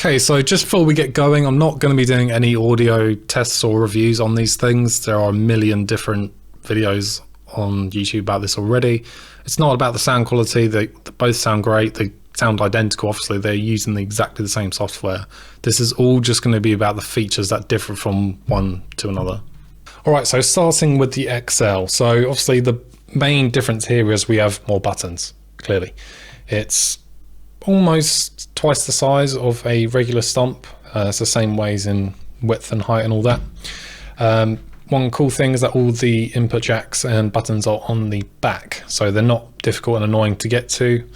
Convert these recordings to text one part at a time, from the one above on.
Okay, so just before we get going, I'm not going to be doing any audio tests or reviews on these things. There are a million different videos on YouTube about this already. It's not about the sound quality. They both sound great. They sound identical. Obviously, they're using exactly the same software. This is all just going to be about the features that differ from one to another. All right, so starting with the XL. So obviously the main difference here is we have more buttons, clearly. It's almost twice the size of a regular Stomp. It's the same ways in width and height and all that. One cool thing is that all the input jacks and buttons are on the back, so they're not difficult and annoying to get to,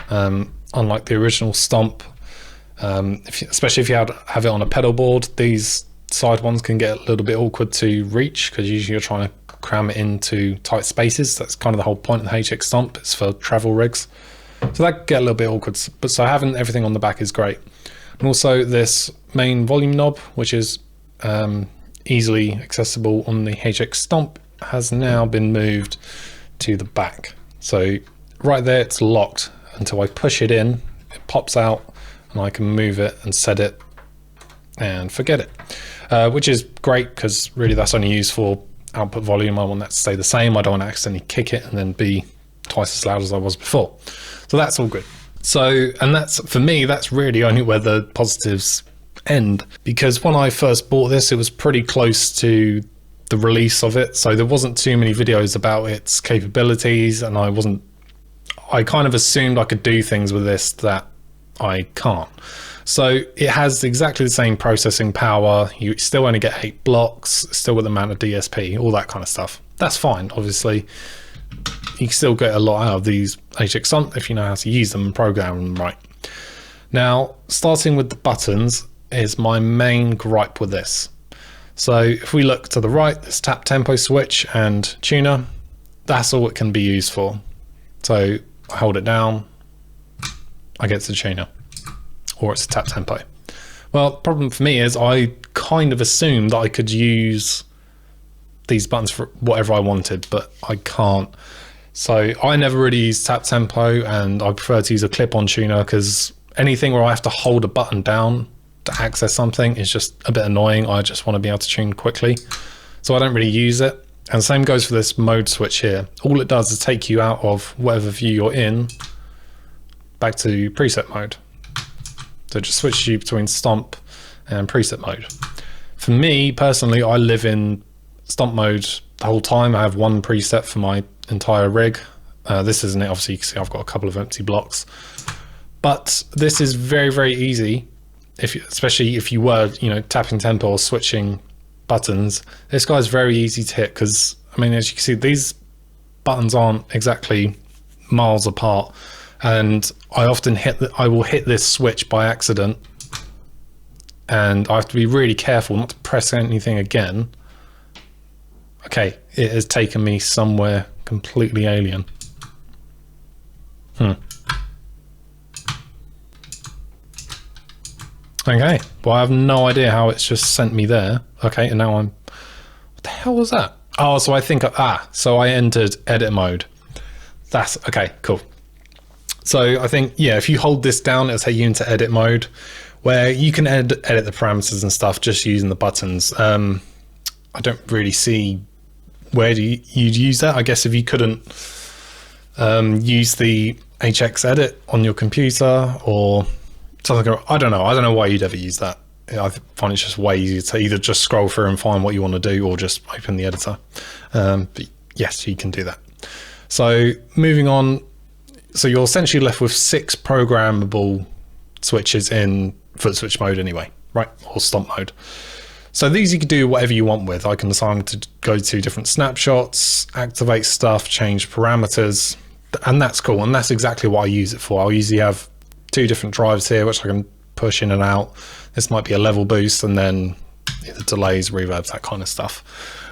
unlike the original Stomp. Especially if you have it on a pedal board, these side ones can get a little bit awkward to reach because usually you're trying to cram it into tight spaces. That's kind of the whole point of the HX Stomp. It's for travel rigs. So that can get a little bit awkward, but so having everything on the back is great. And also this main volume knob, which is easily accessible on the HX Stomp, has now been moved to the back. So right there it's locked until I push it in, it pops out and I can move it and set it and forget it, which is great because really that's only used for output volume. I want that to stay the same. I don't want to accidentally kick it and then be twice as loud as I was before. So that's all good. So, and that's, for me, that's really only where the positives end, because when I first bought this, it was pretty close to the release of it. So there wasn't too many videos about its capabilities, and I kind of assumed I could do things with this that I can't. So it has exactly the same processing power. You still only get 8 blocks, still with the amount of DSP, all that kind of stuff. That's fine, obviously. You can still get a lot out of these HX Stomp if you know how to use them and program them right. Now, starting with the buttons is my main gripe with this. So if we look to the right, this tap tempo switch and tuner, that's all it can be used for. So I hold it down, I get to the tuner, or it's a tap tempo. Well, the problem for me is I kind of assumed that I could use these buttons for whatever I wanted, but I can't. So I never really use tap tempo, and I prefer to use a clip-on tuner because anything where I have to hold a button down to access something is just a bit annoying. I just want to be able to tune quickly, so I don't really use it. And the same goes for this mode switch here. All it does is take you out of whatever view you're in back to preset mode. So it just switches you between Stomp and preset mode. For me personally, I live in Stomp mode the whole time. I have one preset for my entire rig. This isn't it, obviously. You can see I've got a couple of empty blocks, but this is very, very easy. Especially if you were, tapping tempo or switching buttons, this guy's very easy to hit because, I mean, as you can see, these buttons aren't exactly miles apart, and I often I will hit this switch by accident, and I have to be really careful not to press anything again. Okay, it has taken me somewhere completely alien. Okay, well, I have no idea how it's just sent me there. Okay, and now what the hell was that? Oh, so I think, so I entered edit mode. That's, okay, cool. So I think, yeah, if you hold this down, it'll take you into edit mode, where you can edit the parameters and stuff just using the buttons. I don't really see where you'd use that. I guess if you couldn't use the HX edit on your computer or something, I don't know why you'd ever use that. I find it's just way easier to either just scroll through and find what you want to do or just open the editor. But yes, you can do that. So moving on, so you're essentially left with 6 programmable switches in foot switch mode anyway, right? Or Stomp mode. So these you can do whatever you want with. I can decide to go to different snapshots, activate stuff, change parameters, and that's cool. And that's exactly what I use it for. I'll usually have 2 different drives here, which I can push in and out. This might be a level boost, and then the delays, reverbs, that kind of stuff,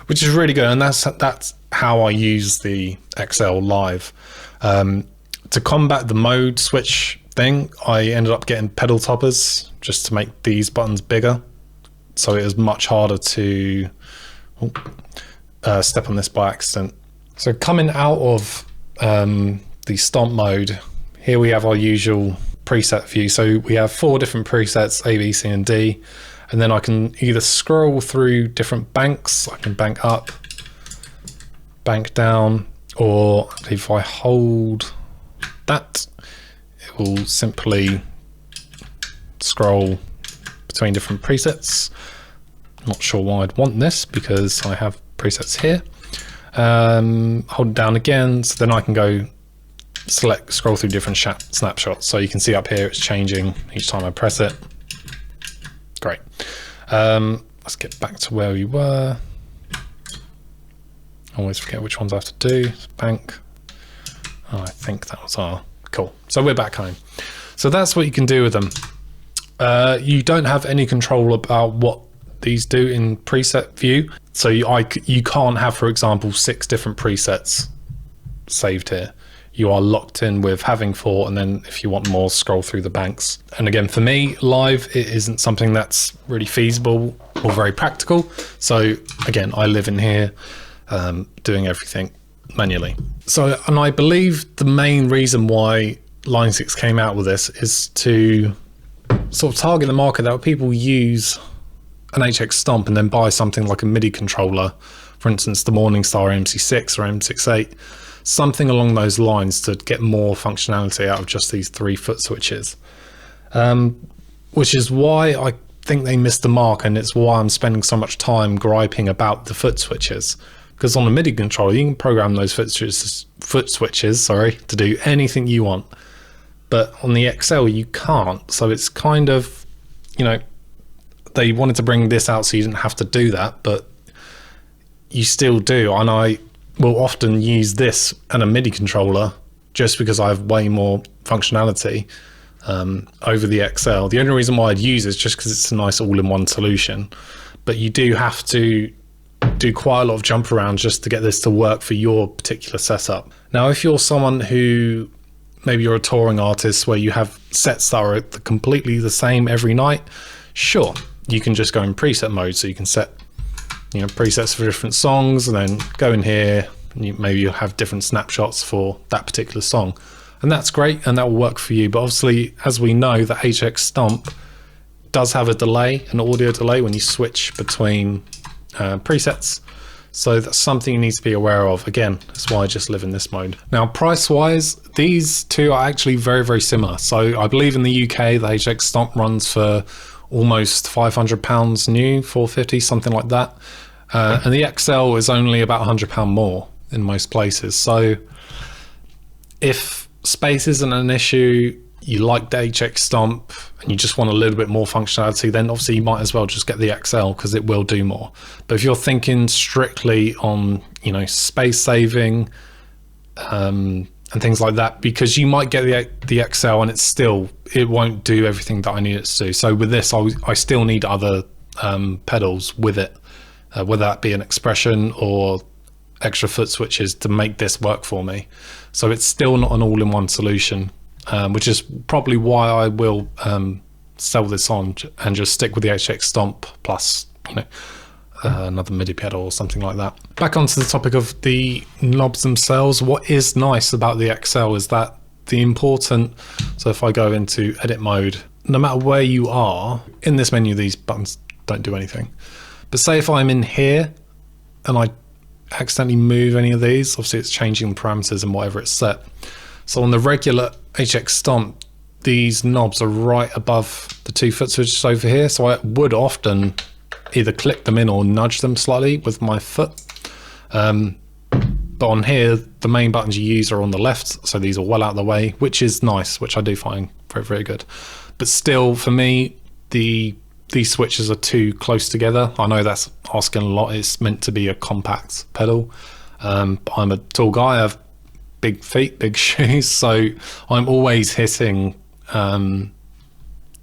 which is really good. And that's how I use the XL live. To combat the mode switch thing, I ended up getting pedal toppers just to make these buttons bigger. So it is much harder to step on this by accident. So coming out of the Stomp mode, here we have our usual preset view. So we have 4 different presets, A, B, C, and D. And then I can either scroll through different banks. I can bank up, bank down, or if I hold that, it will simply scroll between different presets. Not sure why I'd want this because I have presets here. Hold it down again, so then I can go scroll through different snapshots. So you can see up here it's changing each time I press it. Great. Let's get back to where we were. I always forget which ones I have to do. Bank. Oh, I think that was cool. So we're back home. So that's what you can do with them. You don't have any control about what these do in preset view. So you can't have, for example, 6 different presets saved here. You are locked in with having 4, and then if you want more, scroll through the banks. And again, for me, live, it isn't something that's really feasible or very practical. So again, I live in here doing everything manually. So, and I believe the main reason why Line 6 came out with this is to sort of target the market that people use an HX Stomp and then buy something like a MIDI controller, for instance, the Morningstar MC6 or M68, something along those lines to get more functionality out of just these 3 foot switches. Which is why I think they missed the mark, and it's why I'm spending so much time griping about the foot switches. Because on a MIDI controller, you can program those foot switches, to do anything you want. But on the XL, you can't. So it's kind of, you know, they wanted to bring this out so you didn't have to do that, but you still do. And I will often use this and a MIDI controller just because I have way more functionality over the XL. The only reason why I'd use it is just because it's a nice all-in-one solution. But you do have to do quite a lot of jump around just to get this to work for your particular setup. Now, if you're someone who, maybe you're a touring artist where you have sets that are completely the same every night, sure, you can just go in preset mode. So you can set, you know, presets for different songs, and then go in here, and maybe you'll have different snapshots for that particular song. And that's great, and that will work for you. But obviously, as we know, the HX Stomp does have a delay, an audio delay, when you switch between presets. So that's something you need to be aware of. Again, that's why I just live in this mode. Now, price-wise, these two are actually very, very similar. So I believe in the UK, the HX Stomp runs for almost £500 new, 450, something like that. And the XL is only about £100 more in most places. So if space isn't an issue, you like the HX Stomp, and you just want a little bit more functionality, then obviously you might as well just get the XL because it will do more. But if you're thinking strictly on, you know, space saving and things like that, because you might get the XL and it won't do everything that I need it to do. So with this, I still need other pedals with it, whether that be an expression or extra foot switches to make this work for me. So it's still not an all-in-one solution, which is probably why I will sell this on and just stick with the HX Stomp plus, you know, another MIDI pedal or something like that. Back onto the topic of the knobs themselves, what is nice about the XL is that so if I go into edit mode, no matter where you are in this menu, these buttons don't do anything. But say if I'm in here and I accidentally move any of these, obviously it's changing the parameters and whatever it's set. So on the regular HX Stomp, these knobs are right above the 2 foot switches over here. So I would often either click them in or nudge them slightly with my foot. But on here, the main buttons you use are on the left. So these are well out of the way, which is nice, which I do find very, very good. But still, for me, these switches are too close together. I know that's asking a lot. It's meant to be a compact pedal. I'm a tall guy. I have big feet, big shoes. So I'm always hitting the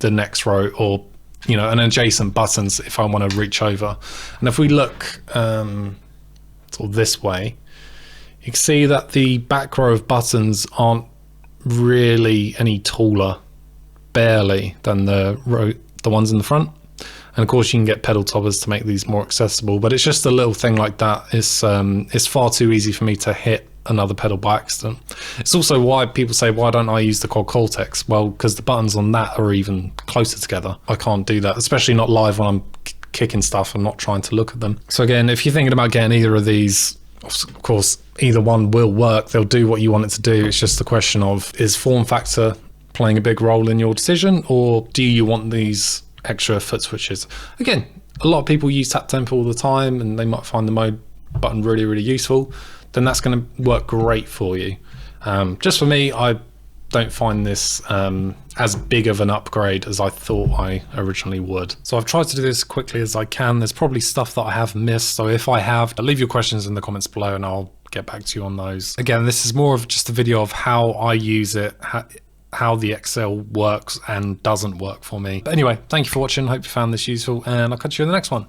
next row or, you know, an adjacent buttons if I want to reach over. And if we look sort of this way, you can see that the back row of buttons aren't really any taller, barely, than the ones in the front. And of course you can get pedal toppers to make these more accessible, but it's just a little thing like that. It's far too easy for me to hit another pedal by accident. It's also why people say, why don't I use the quad cortex? Well, because the buttons on that are even closer together. I can't do that, especially not live when I'm kicking stuff and not trying to look at them. So again, if you're thinking about getting either of these, of course, either one will work. They'll do what you want it to do. It's just a question of, is form factor playing a big role in your decision, or do you want these extra foot switches? Again, a lot of people use tap tempo all the time and they might find the mode button really, really useful. Then that's going to work great for you. Just for me, I don't find this as big of an upgrade as I thought I originally would. So I've tried to do this quickly as I can. There's probably stuff that I have missed. So if I have, leave your questions in the comments below and I'll get back to you on those. Again, this is more of just a video of how I use it, how the Excel works and doesn't work for me. But anyway, thank you for watching. Hope you found this useful and I'll catch you in the next one.